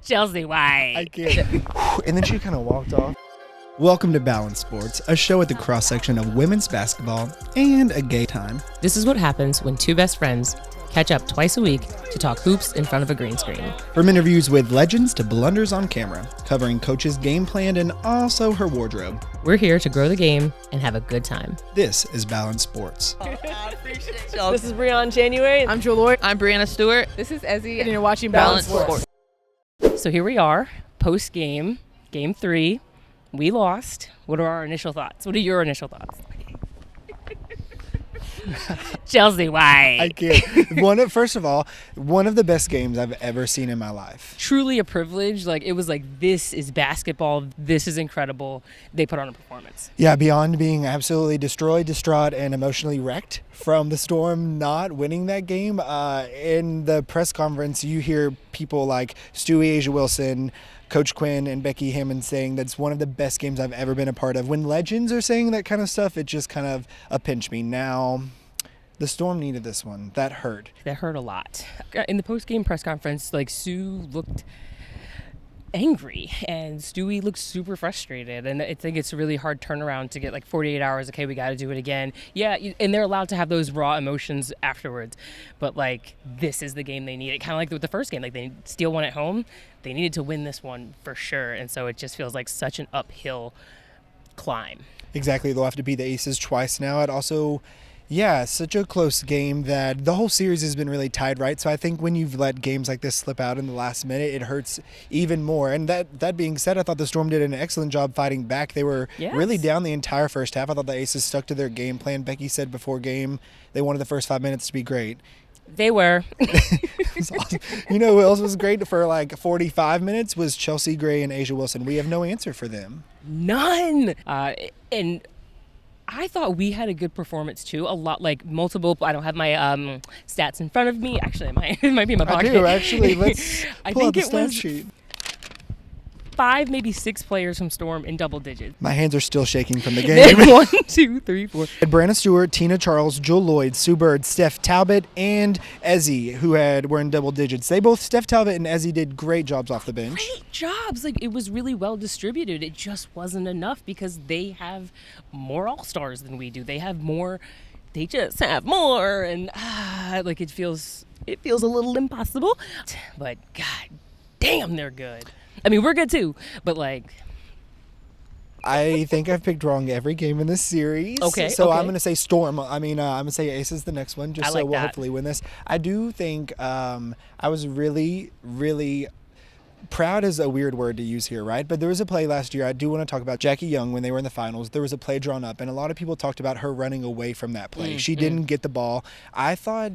Chelsea, why? I can't. And then she kind of walked off. Welcome to Balance Sports, a show at the cross-section of women's basketball and a gay time. This is what happens when two best friends catch up twice a week to talk hoops in front of a green screen. From interviews with legends to blunders on camera, covering Coach's game plan and also her wardrobe. We're here to grow the game and have a good time. This is Balance Sports. I appreciate y'all. This is Breon January. I'm Jewelz. I'm Brianna Stewart. This is Ezzy, and you're watching Balance Sports. So here we are, post-game, Game 3. We lost. What are our initial thoughts? What are your initial thoughts? Chelsea, why? I can't. First of all, one of the best games I've ever seen in my life. Truly a privilege. It was like, this is basketball. This is incredible. They put on a performance. Yeah, beyond being absolutely destroyed, distraught, and emotionally wrecked from the Storm not winning that game, in the press conference, you hear people like Stewie Asia Wilson, Coach Quinn, and Becky Hammond saying that's one of the best games I've ever been a part of. When legends are saying that kind of stuff, it just kind of pinch me. Now, the Storm needed this one. That hurt. That hurt a lot. In the post-game press conference, Sue looked angry and Stewie looked super frustrated, and I think it's a really hard turnaround to get 48 hours. Okay, we got to do it again. Yeah, and they're allowed to have those raw emotions afterwards, but this is the game they needed. Kind of like with the first game, they steal one at home. They needed to win this one for sure, and so it just feels like such an uphill climb. Exactly. They'll have to beat the Aces twice now. It also, such a close game that the whole series has been really tied, right? So I think when you've let games like this slip out in the last minute, it hurts even more. And that being said, I thought the Storm did an excellent job fighting back. They were really down the entire first half. I thought the Aces stuck to their game plan. Becky said before game they wanted the first 5 minutes to be great. They were. Awesome. You know who else was great for 45 minutes was Chelsea Gray and Asia Wilson. We have no answer for them. None. And I thought we had a good performance too. A lot, multiple. I don't have my stats in front of me. Actually, it might be in my pocket. I do, actually. Let's pull up the stat sheet. 5, maybe 6 players from Storm in double digits. My hands are still shaking from the game. 1, 2, 3, 4. Brianna Stewart, Tina Charles, Jewel Lloyd, Sue Bird, Steph Talbot, and Ezzy, who were in double digits. Steph Talbot and Ezzy did great jobs off the bench. Great jobs. It was really well distributed. It just wasn't enough because they have more All-Stars than we do. They have more. They just have more, and it feels a little impossible. But god damn, they're good. I mean, we're good too, but I think I've picked wrong every game in this series. Okay. So I'm going to say Storm. I'm going to say Aces the next one, just so we'll hopefully win this. I do think I was really, really proud is a weird word to use here, right? But there was a play last year. I do want to talk about Jackie Young when they were in the finals. There was a play drawn up, and a lot of people talked about her running away from that play. She didn't get the ball. I thought,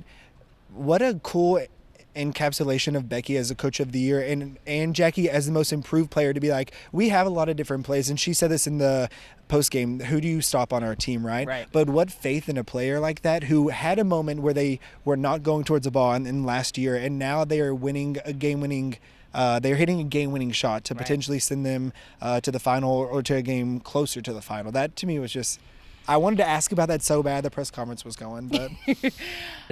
what a cool encapsulation of Becky as a coach of the year and Jackie as the most improved player to be we have a lot of different plays, and she said this in the post game, who do you stop on our team, right? But what faith in a player like that who had a moment where they were not going towards the ball in last year, and now they are winning a game-winning they're hitting a game-winning shot to potentially send them to the final or to a game closer to the final. That to me was just, I wanted to ask about that so bad. The press conference was going, but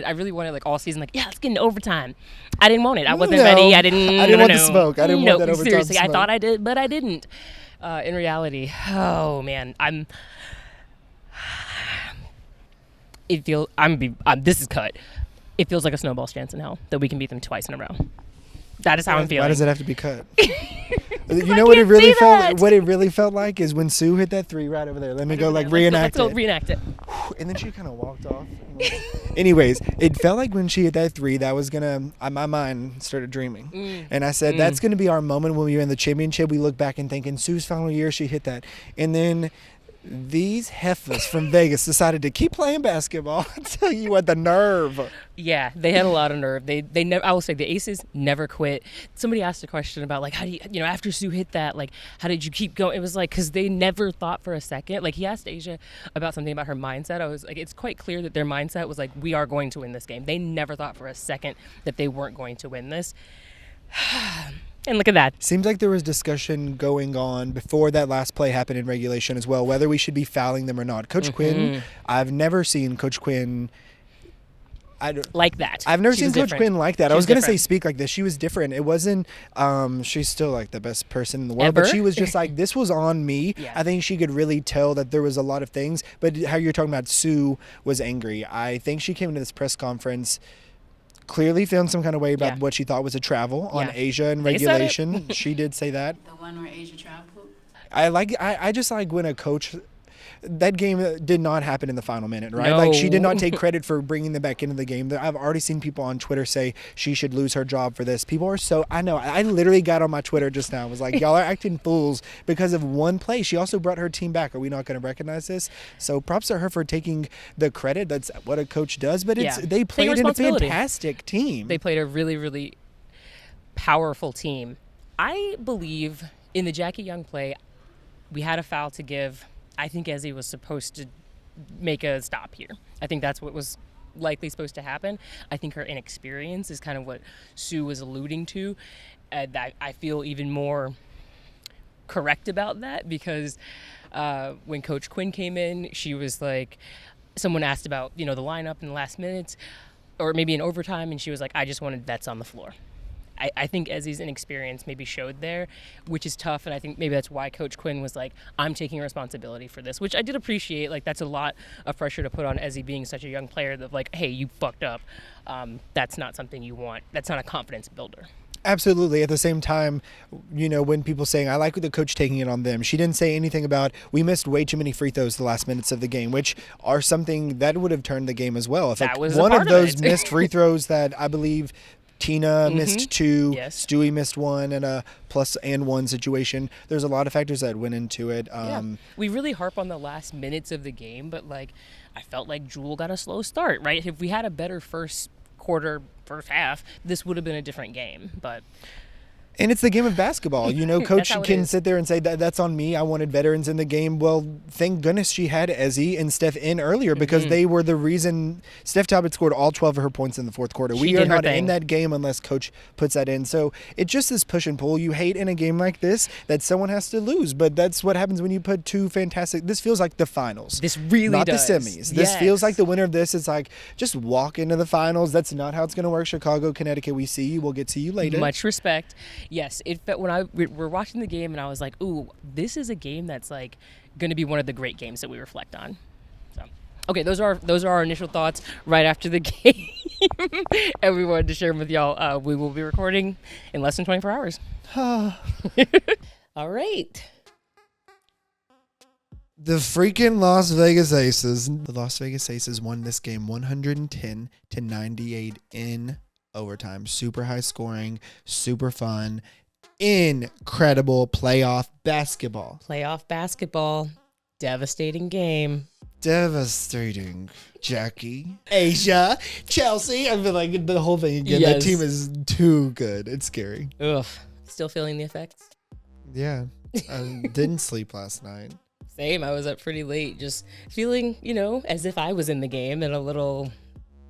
I really wanted all season let's get into overtime. I didn't want it. I wasn't ready. I didn't want the smoke. I didn't want that overtime seriously, smoke. I thought I did, but I didn't. In reality, oh man, this is cut. It feels like a snowball's chance in hell that we can beat them twice in a row. That is how I'm feeling. Why does it have to be cut? You know what it really felt? What it really felt like is when Sue hit that 3 right over there. Let me go reenact it. Let's go reenact it. And then she kind of walked off. Anyways, it felt like when she hit that 3, that was gonna. My mind started dreaming, and I said, "That's gonna be our moment when we were in the championship." We look back and think, in Sue's final year, she hit that, and then these heifers from Vegas decided to keep playing basketball. I tell you what, the nerve. Yeah, they had a lot of nerve. They never. I will say the Aces never quit. Somebody asked a question about how do you after Sue hit that, how did you keep going? It was because they never thought for a second. He asked Asia about something about her mindset. I was it's quite clear that their mindset was we are going to win this game. They never thought for a second that they weren't going to win this. And look at that. Seems like there was discussion going on before that last play happened in regulation as well, whether we should be fouling them or not. Coach Quinn, I've never seen Coach Quinn like that. I've never seen Coach Quinn like that. I was going to say speak like this. She was different. It wasn't, she's still like the best person in the world, but she was just like, this was on me. Yeah. I think she could really tell that there was a lot of things, but how you're talking about Sue was angry. I think she came to this press conference clearly feeling some kind of way about what she thought was a travel on Asia and regulation. She did say that. The one where Asia traveled? I just like when a coach, that game did not happen in the final minute, right? No. Like she did not take credit for bringing them back into the game. I've already seen people on Twitter say she should lose her job for this. People are so, I know, I literally got on my Twitter just now. I was like, y'all are acting fools because of one play. She also brought her team back. Are we not going to recognize this? So props to her for taking the credit. That's what a coach does, but they played in a fantastic team. They played a really, really powerful team. I believe in the Jackie Young play, we had a foul to give. I think Ezzy was supposed to make a stop here. I think that's what was likely supposed to happen. I think her inexperience is kind of what Sue was alluding to. That I feel even more correct about that because when Coach Quinn came in, she was like, someone asked about, the lineup in the last minutes or maybe in overtime, and she was like, I just wanted vets on the floor. I think Ezzy's inexperience maybe showed there, which is tough, and I think maybe that's why Coach Quinn was like, I'm taking responsibility for this, which I did appreciate. Like, that's a lot of pressure to put on Ezzy being such a young player that, like, hey, you fucked up. That's not something you want. That's not a confidence builder. Absolutely. At the same time, when people saying, I like the coach taking it on them, she didn't say anything about, we missed way too many free throws the last minutes of the game, which are something that would have turned the game as well. If that was one of those missed free throws that I believe Tina missed 2, Stewie missed 1, and a +1 situation. There's a lot of factors that went into it. We really harp on the last minutes of the game, but I felt like Jewel got a slow start, right? If we had a better first quarter, first half, this would have been a different game. And it's the game of basketball. Coach can sit there and say that's on me. I wanted veterans in the game. Well, thank goodness she had Ezzy and Steph in earlier because they were the reason Steph Talbot scored all 12 of her points in the fourth quarter. We are not in that game unless coach puts that in. So it's just this push and pull. You hate in a game like this that someone has to lose, but that's what happens when you put two fantastic. This feels like the finals. This really not does. The semis. This feels like the winner of this is like just walk into the finals. That's not how it's going to work. Chicago, Connecticut, we see you. We'll get to you later. Much respect. Yes, it felt when we're watching the game and I was like, ooh, this is a game that's like going to be one of the great games that we reflect on. So, okay, those are our initial thoughts right after the game, and we wanted to share them with y'all. We will be recording in less than 24 hours. All right. The freaking Las Vegas Aces. The Las Vegas Aces won this game 110-98 in overtime. Super high scoring, super fun, incredible playoff basketball. Devastating game. Devastating. Jackie, Asia, Chelsea. I've been like the whole thing again. That team is too good. It's scary. Ugh. Still feeling the effects? Yeah. I didn't sleep last night. Same. I was up pretty late, just feeling, as if I was in the game and a little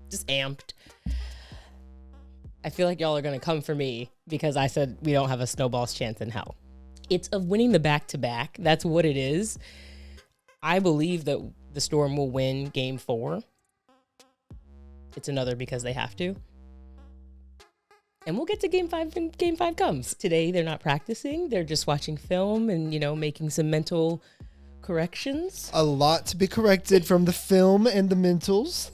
just amped. I feel like y'all are going to come for me because I said we don't have a snowball's chance in hell. It's of winning the back-to-back. That's what it is. I believe that the Storm will win Game 4. It's another because they have to. And we'll get to Game 5 when Game 5 comes. Today, they're not practicing. They're just watching film and, making some mental corrections. A lot to be corrected from the film and the mentals.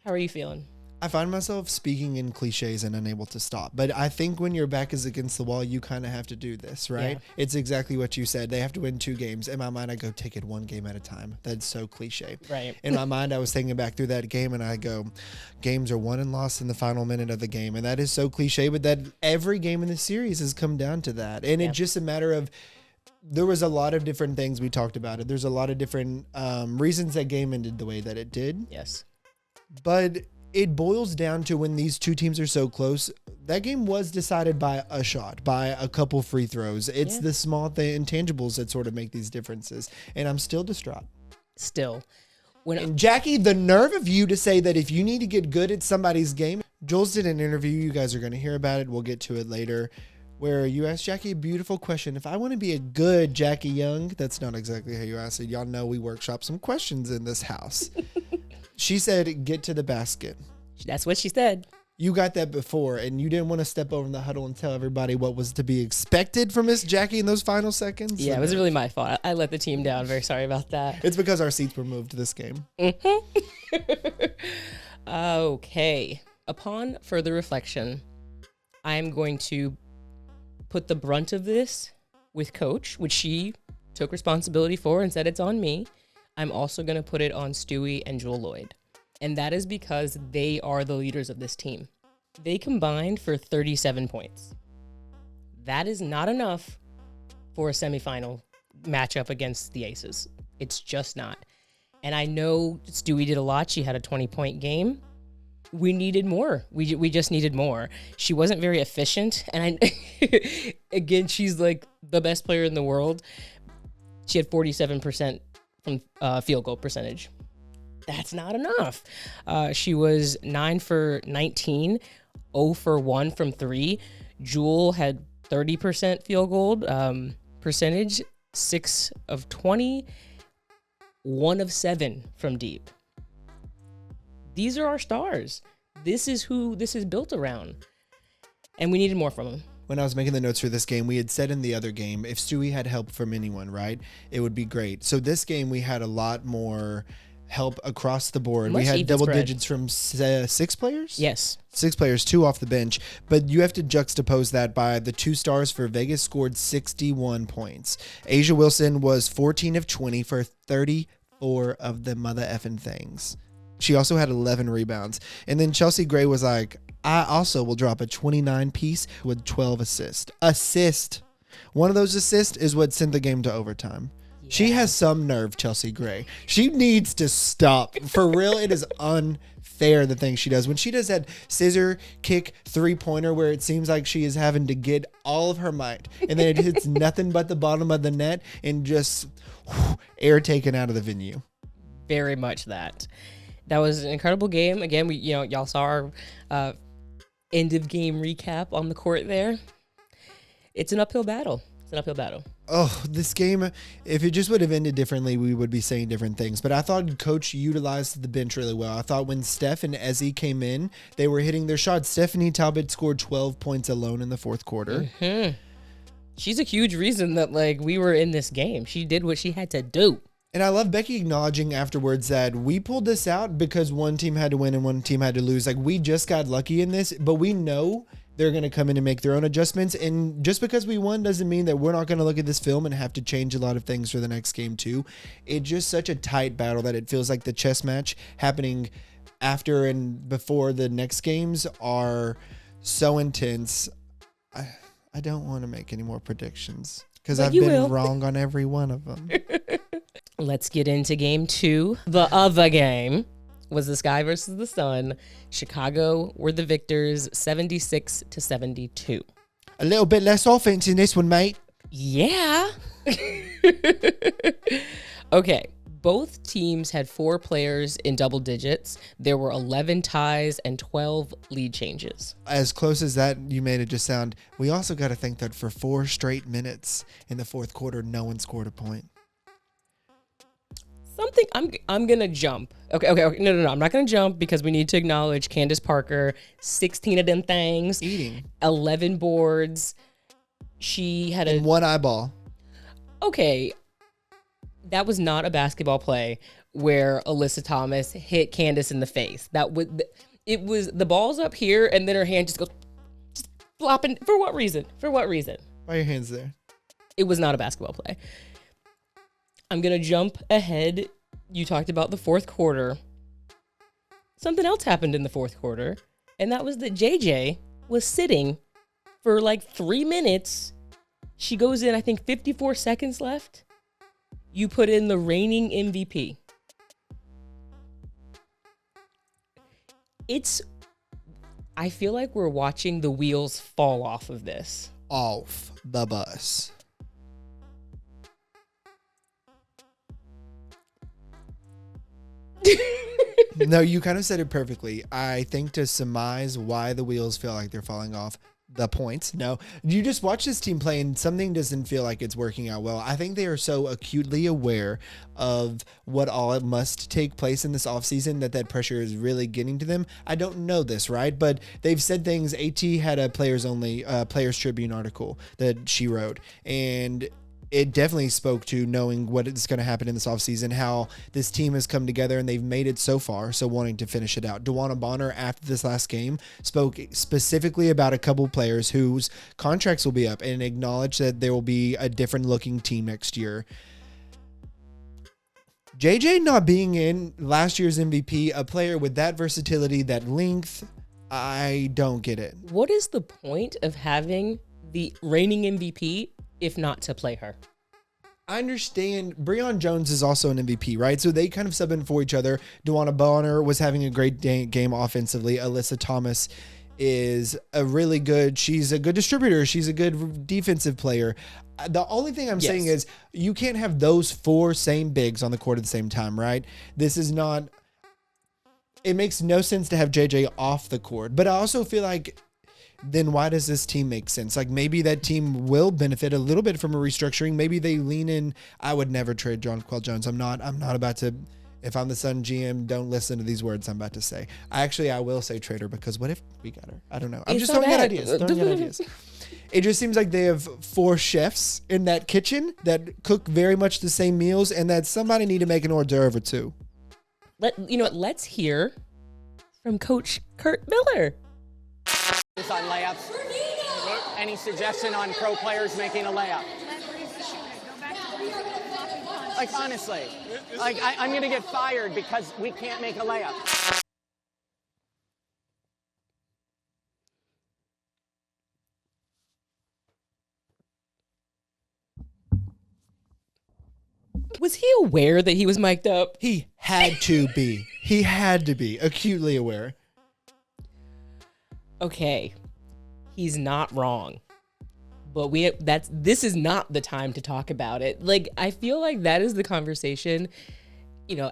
How are you feeling? I find myself speaking in cliches and unable to stop. But I think when your back is against the wall, you kind of have to do this, right? Yeah. It's exactly what you said. They have to win 2 games. In my mind, I go, take it 1 game at a time. That's so cliche. Right. In my mind, I was thinking back through that game, and I go, games are won and lost in the final minute of the game. And that is so cliche, but that every game in the series has come down to that. And it's just a matter of, there was a lot of different things we talked about it. There's a lot of different reasons that game ended the way that it did. Yes. But it boils down to when these two teams are so close, that game was decided by a shot, by a couple free throws. It's the small intangibles that sort of make these differences. And I'm still distraught. Still. And Jackie, the nerve of you to say that if you need to get good at somebody's game, Jewelz did an interview. You guys are going to hear about it. We'll get to it later, where you asked Jackie a beautiful question. If I want to be a good Jackie Young, that's not exactly how you asked it. Y'all know we workshop some questions in this house. She said, get to the basket. That's what she said. You got that before, and you didn't want to step over in the huddle and tell everybody what was to be expected from Miss Jackie in those final seconds. Yeah, it was really my fault. I let the team down. Very sorry about that. It's because our seats were moved to this game. Okay. Upon further reflection, I am going to put the brunt of this with Coach, which she took responsibility for and said it's on me. I'm also going to put it on Stewie and Jewel Lloyd. And that is because they are the leaders of this team. They combined for 37 points. That is not enough for a semifinal matchup against the Aces. It's just not. And I know Stewie did a lot. She had a 20-point game. We needed more. We just needed more. She wasn't very efficient. And again, she's like the best player in the world. She had 47% from field goal percentage. That's not enough. She was 9 for 19, 0 for 1 from 3. Jewel had 30% field goal percentage, 6 of 20, 1 of 7 from deep. These are our stars. This is who this is built around. And we needed more from them. When I was making the notes for this game, we had said in the other game, if Stewie had help from anyone, right, it would be great. So this game, we had a lot more help across the board. We had double digits from 6 players? Yes. 6 players, 2 off the bench. But you have to juxtapose that by the 2 stars for Vegas scored 61 points. Asia Wilson was 14 of 20 for 34 of the mother effing things. She also had 11 rebounds. And then Chelsea Gray was like, I also will drop a 29 piece with 12 assists. One of those assists is what sent the game to overtime. Yeah. She has some nerve, Chelsea Gray. She needs to stop. For real, it is unfair, the thing she does. When she does that scissor kick 3-pointer where it seems like she is having to get all of her might, and then it hits nothing but the bottom of the net and just air taken out of the venue. Very much that. That was an incredible game. Again, y'all saw our end of game recap on the court there. It's an uphill battle. Oh, this game, if it just would have ended differently, we would be saying different things. But I thought Coach utilized the bench really well. I thought when Steph and Ezzy came in, they were hitting their shots. Stephanie Talbot scored 12 points alone in the fourth quarter. Mm-hmm. She's a huge reason that we were in this game. She did what she had to do. And I love Becky acknowledging afterwards that we pulled this out because one team had to win and one team had to lose. We just got lucky in this, but we know they're going to come in and make their own adjustments. And just because we won doesn't mean that we're not going to look at this film and have to change a lot of things for the next game too. It's just such a tight battle that it feels like the chess match happening after and before the next games are so intense. I don't want to make any more predictions because I've been wrong on every one of them. Let's get into game 2. The other game was the Sky versus the Sun. Chicago were the victors, 76-72. A little bit less offense in this one, mate. Yeah. Okay. Both teams had 4 players in double digits. There were 11 ties and 12 lead changes. As close as that, you made it just sound. We also got to think that for 4 straight minutes in the fourth quarter, no one scored a point. Something I'm gonna jump. Okay. No. I'm not gonna jump because we need to acknowledge Candace Parker. 16 of them things. Eating. 11 boards. She had in one eyeball. Okay, that was not a basketball play where Alyssa Thomas hit Candace in the face. It was the ball's up here and then her hand just goes flopping. For what reason? Why are your hands there? It was not a basketball play. I'm going to jump ahead. You talked about the fourth quarter. Something else happened in the fourth quarter, and that was that JJ was sitting for 3 minutes. She goes in, I think 54 seconds left. You put in the reigning MVP. I feel like we're watching the wheels fall off of this. Off the bus. No, you kind of said it perfectly. I think to surmise why the wheels feel like they're falling off, the points. No, you just watch this team play and something doesn't feel like it's working out well. I think they are so acutely aware of what all must take place in this offseason that pressure is really getting to them. I don't know this, right? But they've said things. AT had a Players Tribune article that she wrote, and it definitely spoke to knowing what is going to happen in this offseason, how this team has come together and they've made it so far, so wanting to finish it out. DeWanna Bonner, after this last game, spoke specifically about a couple players whose contracts will be up and acknowledged that there will be a different looking team next year. JJ not being in last year's MVP, a player with that versatility, that length, I don't get it. What is the point of having the reigning MVP if not to play her? I understand Breon Jones is also an MVP, right? So they kind of sub in for each other. DeWanna Bonner was having a great game offensively. Alyssa Thomas is she's a good distributor. She's a good defensive player. The only thing I'm saying is you can't have those four same bigs on the court at the same time, right? It makes no sense to have JJ off the court, but I also feel like then why does this team make sense? Like maybe that team will benefit a little bit from a restructuring. Maybe they lean in. I would never trade Jonquel Jones. I'm not about to. If I'm the Sun GM, don't listen to these words I'm about to say. I will say trade her because what if we got her? I don't know. I'm just throwing out ideas. It just seems like they have four chefs in that kitchen that cook very much the same meals, and that somebody need to make an hors d'oeuvre or two. Let's hear from Coach Curt Miller. On layups. Any suggestion on pro players making a layup? Like honestly, I'm gonna get fired because we can't make a layup. Was he aware that he was mic'd up? He had to be. He had to be acutely aware. Okay, he's not wrong, but this is not the time to talk about it. Like, I feel like that is the conversation,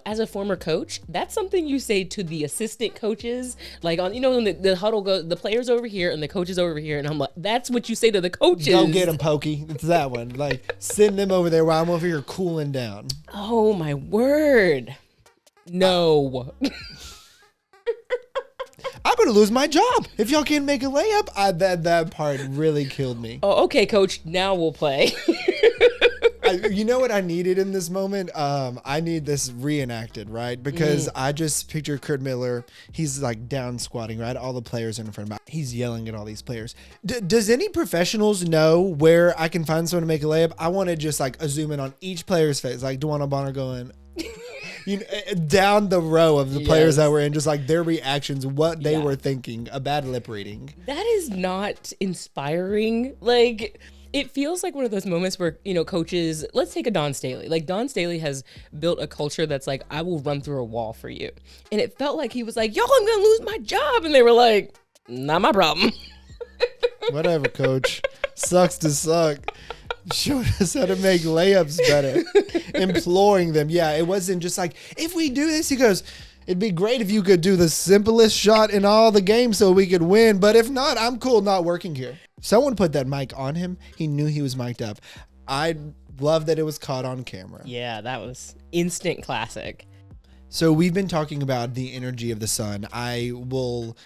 as a former coach, that's something you say to the assistant coaches, like on, when the huddle goes, the players over here and the coaches over here. And I'm like, that's what you say to the coaches. Go get them, Pokey. It's that one. Like, send them over there while I'm over here cooling down. Oh my word. No. I'm going to lose my job if y'all can't make a layup. That part really killed me. Oh, okay, coach. Now we'll play. You know what I needed in this moment? I need this reenacted, right? Because I just picture Curt Miller. He's like down squatting, right? All the players are in front of him. He's yelling at all these players. Does any professionals know where I can find someone to make a layup? I want to just like a zoom in on each player's face. Like DeWanna Bonner going... down the row of the players that were in, just like their reactions, what they were thinking, a bad lip reading. That is not inspiring. Like, it feels like one of those moments where, coaches, let's take a Dawn Staley. Like, Dawn Staley has built a culture that's like, I will run through a wall for you. And it felt like he was like, yo, I'm going to lose my job. And they were like, not my problem. Whatever, coach. Sucks to suck. Showing us how to make layups better. Imploring them. Yeah, it wasn't just like, if we do this, he goes, it'd be great if you could do the simplest shot in all the games so we could win. But if not, I'm cool not working here. Someone put that mic on him. He knew he was mic'd up. I love that it was caught on camera. Yeah, that was instant classic. So we've been talking about the energy of the Sun. I will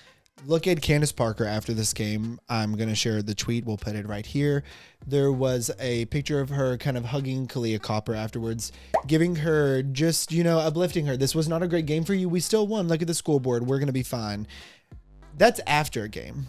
look at Candace Parker after this game. I'm going to share the tweet. We'll put it right here. There was a picture of her kind of hugging Kalia Copper afterwards, giving her just, uplifting her. This was not a great game for you. We still won. Look at the scoreboard. We're going to be fine. That's after a game.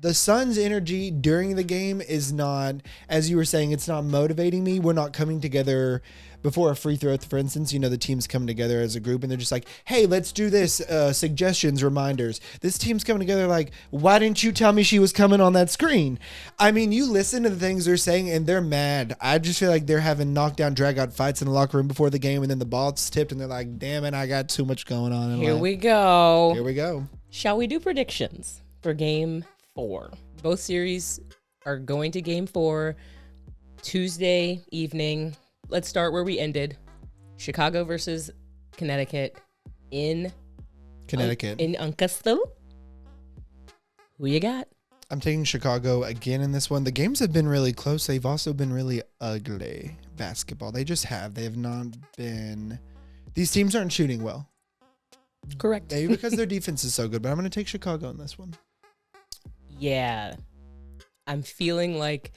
The Suns' energy during the game is not, as you were saying, it's not motivating me. We're not coming together before a free throw, for instance. The team's coming together as a group and they're just like, hey, let's do this. Suggestions, reminders. This team's coming together like, why didn't you tell me she was coming on that screen? I mean, you listen to the things they're saying and they're mad. I just feel like they're having knockdown, drag out fights in the locker room before the game, and then the ball's tipped and they're like, damn it, I got too much going on. Here we go. Here we go. Shall we do predictions for game 4? Both series are going to game 4 Tuesday evening. Let's start where we ended. Chicago versus Connecticut in Connecticut. In Uncastle. Who you got? I'm taking Chicago again in this one. The games have been really close. They've also been really ugly basketball. They just have. They have not been. These teams aren't shooting well. Correct. Maybe because their defense is so good, but I'm going to take Chicago in this one. Yeah. I'm feeling like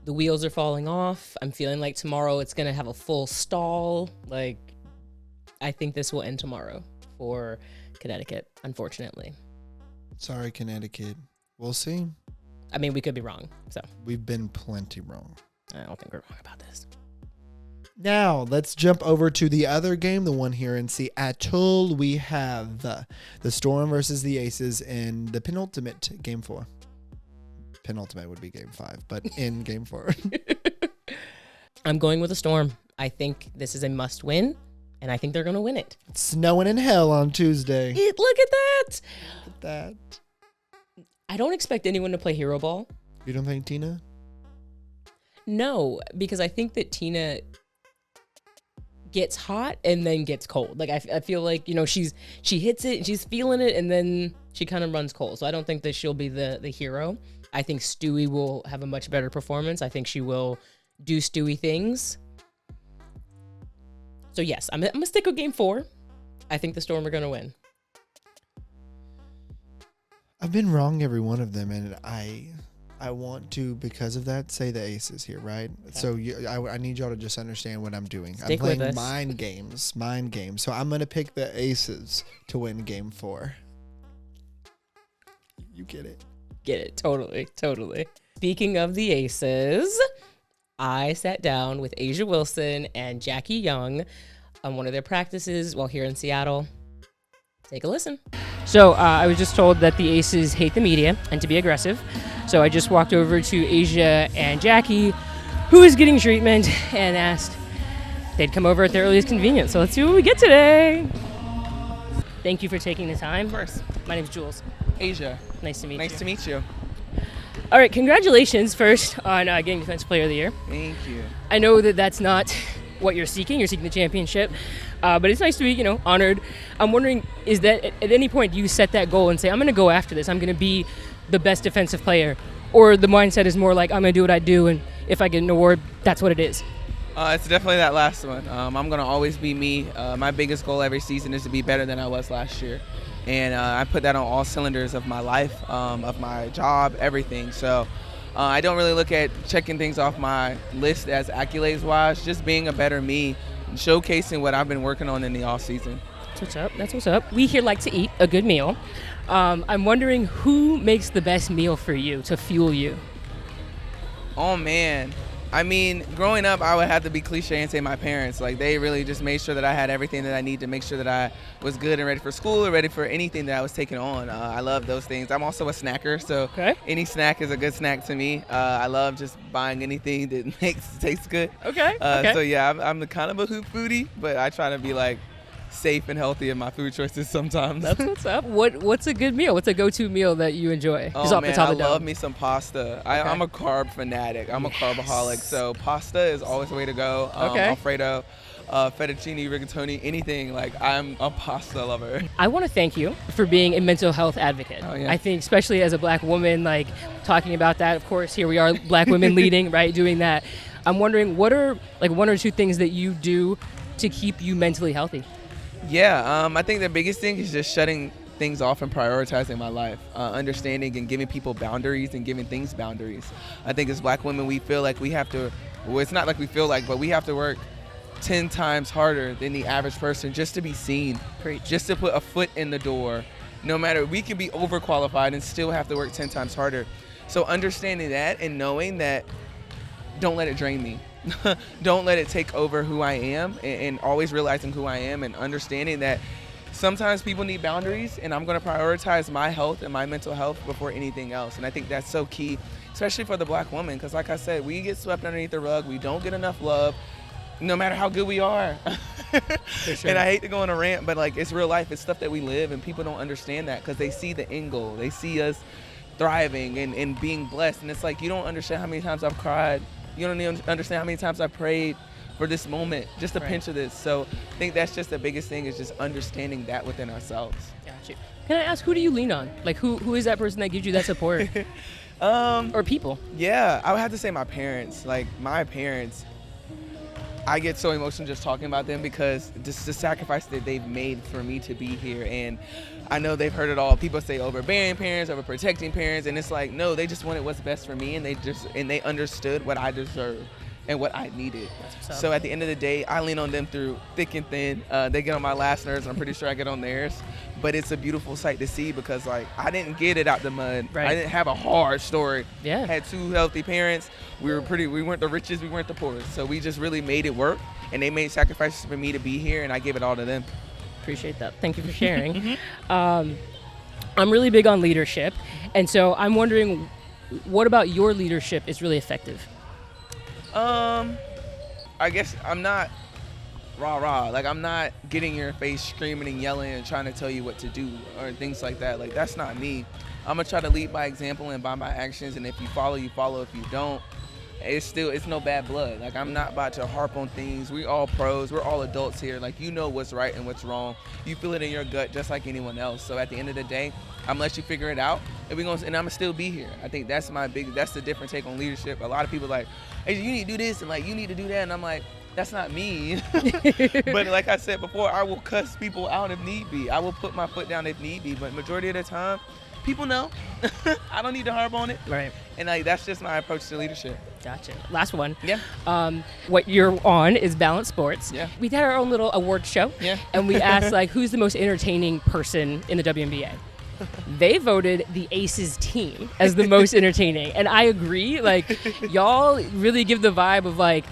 the wheels are falling off. I'm feeling like tomorrow it's going to have a full stall. Like, I think this will end tomorrow for Connecticut, unfortunately. Sorry, Connecticut. We'll see. I mean, we could be wrong. So we've been plenty wrong. I don't think we're wrong about this. Now, let's jump over to the other game, the one here in Seattle. We have the Storm versus the Aces in the penultimate Game 4. Penultimate would be Game 5, but in Game 4. I'm going with the Storm. I think this is a must win, and I think they're going to win it. It's snowing in hell on Tuesday. Look at that. Look at that. I don't expect anyone to play hero ball. You don't think Tina? No, because I think that Tina gets hot and then gets cold. Like, I feel like, you know, she hits it and she's feeling it and then she kind of runs cold. So I don't think that she'll be the hero. I think Stewie will have a much better performance. I think she will do Stewie things. So yes, I'm gonna stick with Game 4. I think the Storm are gonna win. I've been wrong every one of them, and I want to, because of that, say the Aces here, right? Okay. So I need y'all to just understand what I'm doing. Stick I'm playing with us. mind games. So I'm going to pick the Aces to win Game 4. You get it. Get it. Totally. Speaking of the Aces, I sat down with Asia Wilson and Jackie Young on one of their practices while here in Seattle. Take a listen. So I was just told that the Aces hate the media and to be aggressive. So I just walked over to Asia and Jackie, who is getting treatment, and asked they'd come over at their earliest convenience. So let's see what we get today. Thank you for taking the time. Of course. My name is Jewelz. Asia. Nice to meet you. Nice to meet you. All right, congratulations first on getting Defensive Player of the Year. Thank you. I know that that's not what you're seeking. You're seeking the championship. But it's nice to be, honored. I'm wondering, is that at any point do you set that goal and say, I'm going to go after this. I'm going to be the best defensive player. Or the mindset is more like, I'm going to do what I do, and if I get an award, that's what it is. It's definitely that last one. I'm going to always be me. My biggest goal every season is to be better than I was last year. And I put that on all cylinders of my life, of my job, everything. So I don't really look at checking things off my list as accolades-wise, just being a better me, and showcasing what I've been working on in the off season. That's what's up. We here like to eat a good meal. I'm wondering who makes the best meal for you to fuel you? Oh, man. I mean, growing up, I would have to be cliche and say my parents. Like, they really just made sure that I had everything that I need to make sure that I was good and ready for school or ready for anything that I was taking on. I love those things. I'm also a snacker, so any snack is a good snack to me. I love just buying anything that makes it taste good. Okay. So, yeah, I'm kind of a hoop foodie, but I try to be, like, safe and healthy in my food choices sometimes. That's what's up. What's a good meal? What's a go-to meal that you enjoy? Oh, off man, the top I of the love dome. me some pasta. I'm a carb fanatic. I'm a carbaholic, so pasta is always the way to go. Alfredo, fettuccine, rigatoni, anything. Like, I'm a pasta lover. I want to thank you for being a mental health advocate. Oh, yeah. I think especially as a black woman, like talking about that, of course, here we are, black women leading, right, doing that. I'm wondering, what are like one or two things that you do to keep you mentally healthy? Yeah, I think the biggest thing is just shutting things off and prioritizing my life, understanding and giving people boundaries and giving things boundaries. I think as black women, we feel like we have to, well, it's not like we feel like, but we have to work 10 times harder than the average person just to be seen, just to put a foot in the door. No matter, we could be overqualified and still have to work 10 times harder. So understanding that and knowing that, don't let it drain me. Don't let it take over who I am, and always realizing who I am and understanding that sometimes people need boundaries, and I'm going to prioritize my health and my mental health before anything else. And I think that's so key, especially for the black woman, because like I said, we get swept underneath the rug. We don't get enough love, no matter how good we are. Sure. And I hate to go on a rant, but like, it's real life. It's stuff that we live, and people don't understand that because they see the end goal. They see us thriving and being blessed. And it's like, you don't understand how many times I've cried. You don't even understand how many times I prayed for this moment, just a pinch of this. So I think that's just the biggest thing, is just understanding that within ourselves. Got you. Can I ask, who do you lean on? Like, who is that person that gives you that support? Or people? Yeah, I would have to say my parents. Like, my parents, I get so emotional just talking about them because just the sacrifice that they've made for me to be here. And I know they've heard it all. People say overbearing parents, overprotecting parents, and it's like, no, they just wanted what's best for me, and they understood what I deserve and what I needed. So at the end of the day, I lean on them through thick and thin. They get on my last nerves, and I'm pretty sure I get on theirs. But it's a beautiful sight to see because, like, I didn't get it out the mud. Right. I didn't have a hard story. Yeah. Had 2 healthy parents. We weren't the richest, we weren't the poorest. So we just really made it work, and they made sacrifices for me to be here, and I give it all to them. Appreciate that. Thank you for sharing. I'm really big on leadership, and so I'm wondering, what about your leadership is really effective? I guess I'm not rah-rah. Like, I'm not getting in your face screaming and yelling and trying to tell you what to do or things like that. Like, that's not me. I'm going to try to lead by example and by my actions, and if you follow, you follow. If you don't, it's no bad blood. Like, I'm not about to harp on things. We all pros. We're all adults here. Like, you know what's right and what's wrong. You feel it in your gut just like anyone else. So at the end of the day, I'm gonna let you figure it out, and I'm gonna still be here. I think that's the different take on leadership. A lot of people are like, hey, you need to do this, and like, you need to do that, and I'm like, that's not me. But like I said before, I will cuss people out if need be. I will put my foot down if need be, but majority of the time, people know. I don't need to harp on it. Right. And like, that's just my approach to leadership. Gotcha. Last one. Yeah. What you're on is Balance Sports. Yeah. We did our own little award show. Yeah. And we asked, like, who's the most entertaining person in the WNBA? They voted the Aces team as the most entertaining. And I agree. Like, y'all really give the vibe of, like,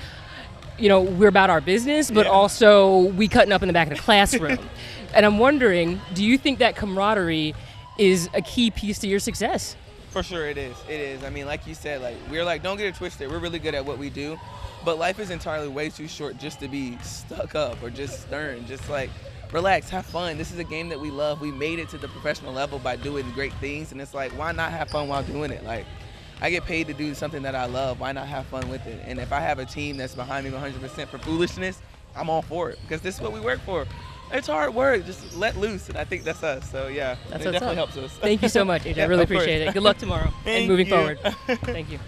you know, we're about our business, but also we cutting up in the back of the classroom. And I'm wondering, do you think that camaraderie is a key piece to your success? For sure it is. It is. I mean, like you said, like, we're like, don't get it twisted. We're really good at what we do, but life is entirely way too short just to be stuck up or just stern. Just like, relax, have fun. This is a game that we love. We made it to the professional level by doing great things, and it's like, why not have fun while doing it? Like, I get paid to do something that I love. Why not have fun with it? And if I have a team that's behind me 100% for foolishness, I'm all for it because this is what we work for. It's hard work. Just let loose, and I think that's us. So yeah, That's it what's definitely up. helps us. Thank you so much, AJ. I really appreciate it. Good luck tomorrow and moving forward. Thank you.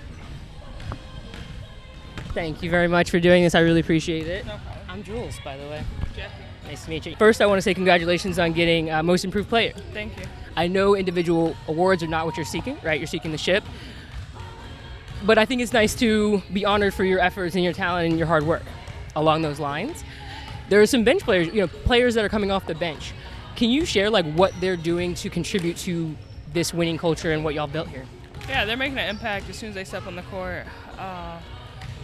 Thank you very much for doing this. I really appreciate it. No problem. I'm Jewelz, by the way. Jackie. Nice to meet you. First, I want to say congratulations on getting Most Improved Player. Thank you. I know individual awards are not what you're seeking, right? You're seeking the ship. But I think it's nice to be honored for your efforts and your talent and your hard work. Along those lines, there are some bench players, you know, players that are coming off the bench. Can you share, like, what they're doing to contribute to this winning culture and what y'all built here? Yeah, they're making an impact as soon as they step on the court.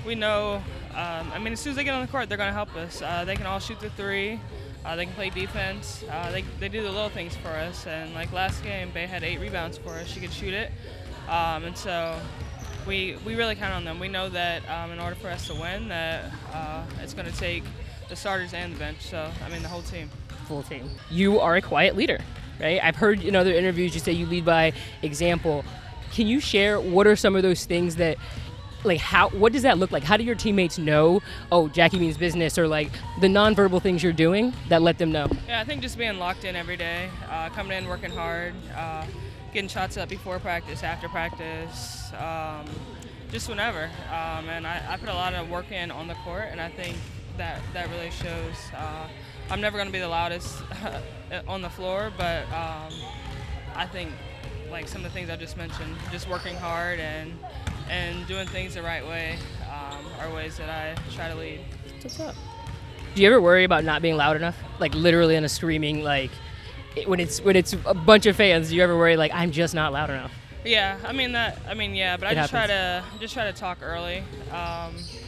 We know, I mean, as soon as they get on the court, they're going to help us. They can all shoot the three. They can play defense. They do the little things for us. And like last game, Bay had 8 rebounds for us. She could shoot it. And so we really count on them. We know that in order for us to win, that it's going to take the starters and the bench. So, I mean, the whole team. Full team. You are a quiet leader, right? I've heard in other interviews you say you lead by example. Can you share what are some of those things that, like, what does that look like? How do your teammates know, oh, Jackie means business, or like the nonverbal things you're doing that let them know? Yeah, I think just being locked in every day, coming in, working hard, getting shots up before practice, after practice, just whenever. And I put a lot of work in on the court, and I think that really shows. I'm never going to be the loudest on the floor, but I think, like some of the things I just mentioned, just working hard and doing things the right way are ways that I try to lead. What's up? Do you ever worry about not being loud enough? Like literally in a screaming, like when it's a bunch of fans, do you ever worry like I'm just not loud enough? Yeah, yeah, but I just try to talk early.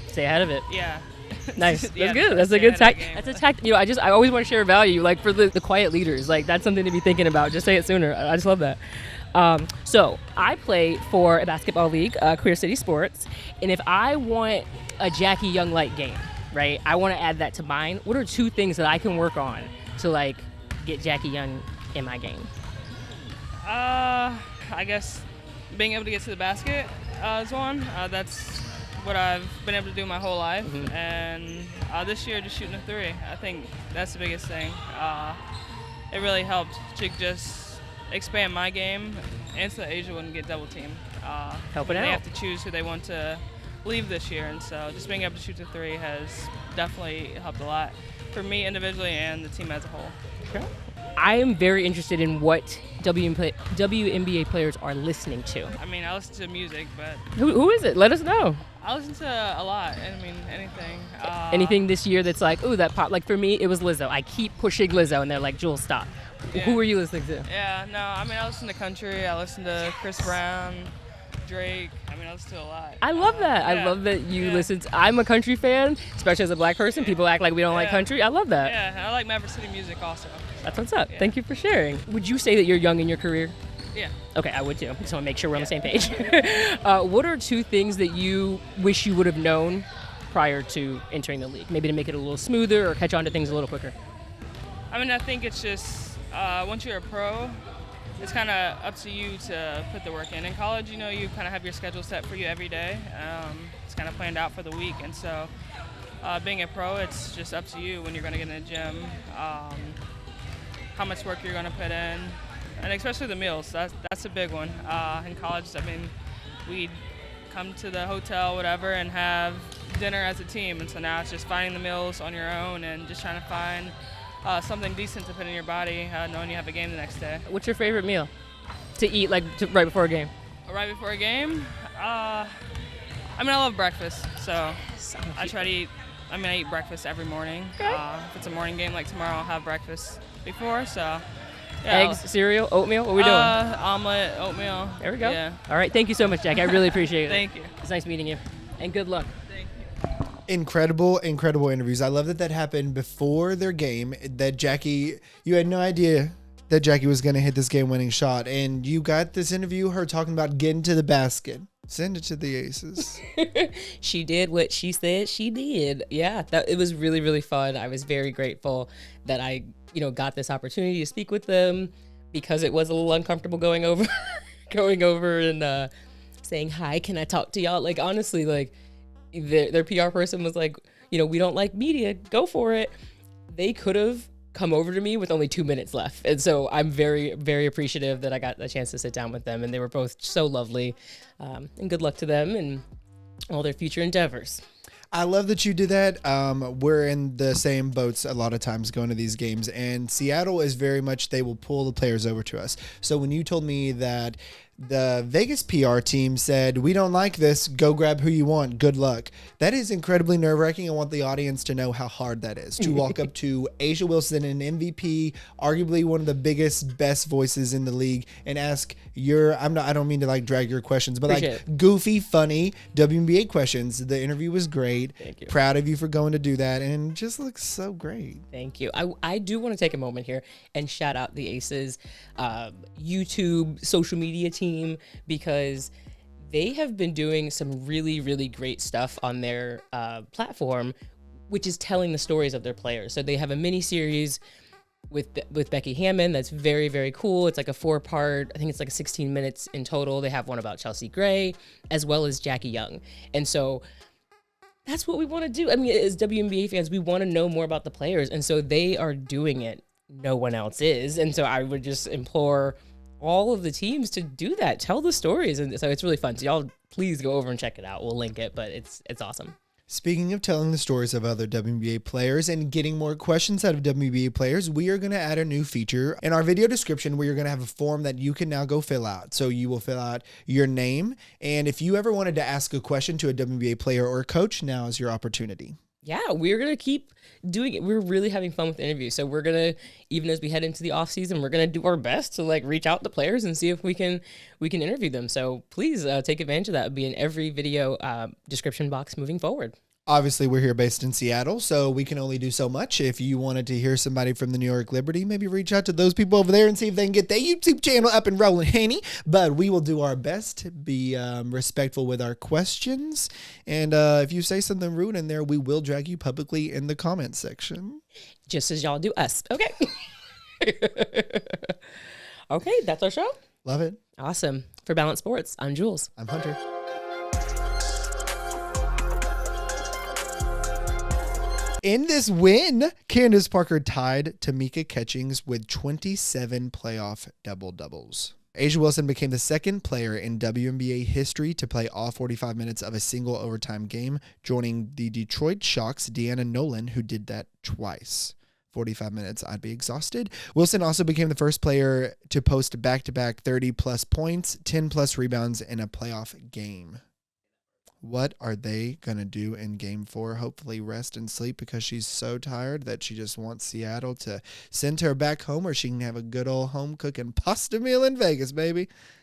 Stay ahead of it. Yeah. Nice. That's Yeah, good. That's a good tact. game. That's a tact. You know, I always want to share value, like for the quiet leaders. Like that's something to be thinking about. Just say it sooner. I just love that. So I play for a basketball league, Queer City Sports, and if I want a Jackie Young Light game, right? I want to add that to mine. What are 2 things that I can work on to like get Jackie Young in my game? I guess being able to get to the basket is one. That's what I've been able to do my whole life, and this year just shooting a 3. I think that's the biggest thing. It really helped to just expand my game, and so Asia wouldn't get double teamed. Helping they out. have to choose who they want to leave this year, and so just being able to shoot the three has definitely helped a lot for me individually and the team as a whole. Okay. I am very interested in what WNBA players are listening to. I mean, I listen to music, but Who is it? Let us know. I listen to a lot. I mean, anything. Anything this year that's like, ooh, that pop. Like for me, it was Lizzo. I keep pushing Lizzo, and they're like, Jewelz, stop. Yeah. Who are you listening to? Yeah, no, I mean, I listen to country. I listen to Chris Brown, Drake. I mean, I listen to a lot. I love that. I love that you listen to. I'm a country fan, especially as a black person. People act like we don't like country. I love that. Yeah, I like Maverick City music also. That's what's up. Yeah. Thank you for sharing. Would you say that you're young in your career? Yeah. Okay, I would too. Just want to make sure we're on the same page. What are 2 things that you wish you would have known prior to entering the league? Maybe to make it a little smoother or catch on to things a little quicker. I mean, I think it's just once you're a pro, it's kind of up to you to put the work in. In college, you know, you kind of have your schedule set for you every day. It's kind of planned out for the week, and so being a pro, it's just up to you when you're going to get in the gym, how much work you're going to put in, and especially the meals. That's a big one. In college, I mean, we'd come to the hotel, whatever, and have dinner as a team, and so now it's just finding the meals on your own and just trying to find something decent to put in your body, knowing you have a game the next day. What's your favorite meal to eat right before a game? Right before a game? I mean, I love breakfast, so I try to eat. I mean, I eat breakfast every morning. Okay. If it's a morning game like tomorrow, I'll have breakfast before, so. Yeah, Eggs, cereal, oatmeal? What are we doing? Omelet, oatmeal. There we go. Yeah. All right. Thank you so much, Jack. I really appreciate it. Thank you. It's nice meeting you. And good luck. Thank you. Incredible interviews. I love that happened before their game, that Jackie, you had no idea that Jackie was going to hit this game-winning shot, and you got this interview, her talking about getting to the basket. Send it to the Aces. She did what she said she did. Yeah, it was really, really fun. I was very grateful that I, got this opportunity to speak with them, because it was a little uncomfortable going over and saying, hi, can I talk to y'all? Like, honestly, like their PR person was like, we don't like media, go for it. They could have come over to me with only 2 minutes left. And so I'm very, very appreciative that I got the chance to sit down with them, and they were both so lovely. And good luck to them and all their future endeavors. I love that you did that. We're in the same boats a lot of times going to these games, and Seattle is very much, they will pull the players over to us. So when you told me that the Vegas PR team said, we don't like this, go grab who you want, good luck, that is incredibly nerve-wracking. I want the audience to know how hard that is to walk up to A'ja Wilson, an MVP, arguably one of the biggest, best voices in the league, and ask I don't mean to like drag your questions, but like goofy, funny WNBA questions. The interview was great. Thank you. Proud of you for going to do that, and just looks so great. Thank you. I do want to take a moment here and shout out the Aces YouTube social media team, because they have been doing some really, really great stuff on their platform, which is telling the stories of their players. So they have a mini series with Becky Hammond that's very, very cool. It's like a 4-part, I think it's like 16 minutes in total. They have one about Chelsea Gray as well as Jackie Young. And so that's what we want to do. I mean, as WNBA fans, we want to know more about the players. And so they are doing it. No one else is. And so I would just implore all of the teams to do that. Tell the stories. And so it's really fun. So y'all please go over and check it out. We'll link it, but it's awesome. Speaking of telling the stories of other WNBA players and getting more questions out of WNBA players, we are going to add a new feature. In our video description, we are going to have a form that you can now go fill out. So you will fill out your name, and if you ever wanted to ask a question to a WNBA player or coach, now is your opportunity. Yeah, we're going to keep doing it. We're really having fun with the interviews. So we're going to, even as we head into the off season, we're going to do our best to like reach out to players and see if we can interview them. So please take advantage of that. It'll be in every video description box moving forward. Obviously, we're here based in Seattle, so we can only do so much. If you wanted to hear somebody from the New York Liberty, maybe reach out to those people over there and see if they can get their YouTube channel up and rolling, honey. But we will do our best to be respectful with our questions. And if you say something rude in there, we will drag you publicly in the comment section. Just as y'all do us. Okay. Okay, that's our show. Love it. Awesome. For Balance Sports, I'm Jewelz. I'm Hunter. In this win, Candace Parker tied Tamika Catchings with 27 playoff double-doubles. A'ja Wilson became the second player in WNBA history to play all 45 minutes of a single overtime game, joining the Detroit Shock's Deanna Nolan, who did that twice. 45 minutes, I'd be exhausted. Wilson also became the first player to post back-to-back 30-plus points, 10-plus rebounds in a playoff game. What are they going to do in Game 4? Hopefully rest and sleep, because she's so tired that she just wants Seattle to send her back home, or she can have a good old home cooking pasta meal in Vegas, baby.